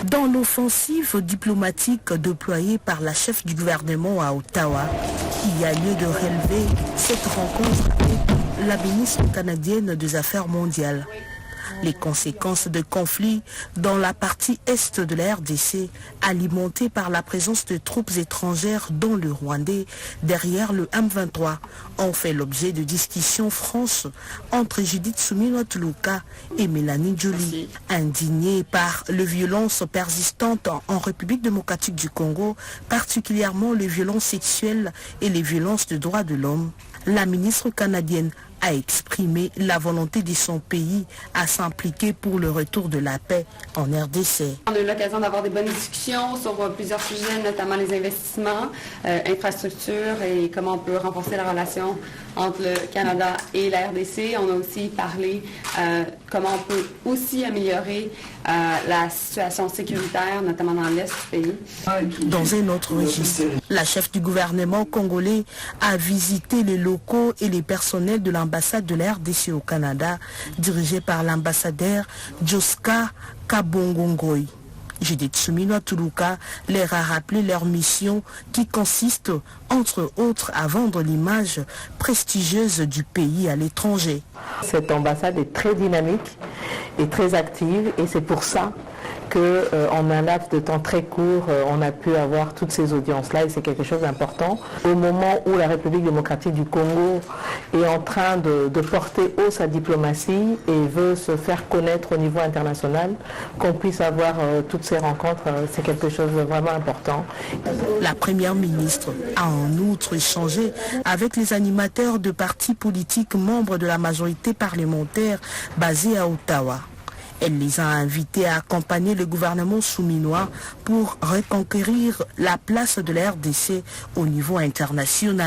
Dans l'offensive diplomatique déployée par la chef du gouvernement à Ottawa, il y a lieu de relever cette rencontre avec la ministre canadienne des Affaires mondiales. Les conséquences de conflits dans la partie est de la RDC, alimentées par la présence de troupes étrangères dont le Rwandais derrière le M23, ont fait l'objet de discussions franches entre Judith Suminwa-Tuluka et Mélanie Joly. Indignée par les violences persistantes en République démocratique du Congo, particulièrement les violences sexuelles et les violences de droits de l'homme, la ministre canadienne a exprimé la volonté de son pays à s'impliquer pour le retour de la paix en RDC. On a eu l'occasion d'avoir des bonnes discussions sur plusieurs sujets, notamment les investissements, infrastructures et comment on peut renforcer la relation entre le Canada et la RDC. On a aussi parlé comment on peut aussi améliorer la situation sécuritaire, notamment dans l'Est du pays. Dans un autre registre, la chef du gouvernement congolais a visité les locaux et les personnels de l'ambassade de la RDC au Canada, dirigée par l'ambassadeur Joska Kabongongoy. Judith Suminwa-Tuluka leur a rappelé leur mission qui consiste, entre autres, à vendre l'image prestigieuse du pays à l'étranger. Cette ambassade est très dynamique et très active et c'est pour ça qu'en un laps de temps très court, on a pu avoir toutes ces audiences-là et c'est quelque chose d'important. Au moment où la République démocratique du Congo est en train de porter haut sa diplomatie et veut se faire connaître au niveau international, qu'on puisse avoir toutes ces rencontres, c'est quelque chose de vraiment important. La première ministre a en outre échangé avec les animateurs de partis politiques membres de la majorité parlementaire basée à Ottawa. Elle les a invités à accompagner le gouvernement souminois pour reconquérir la place de la RDC au niveau international.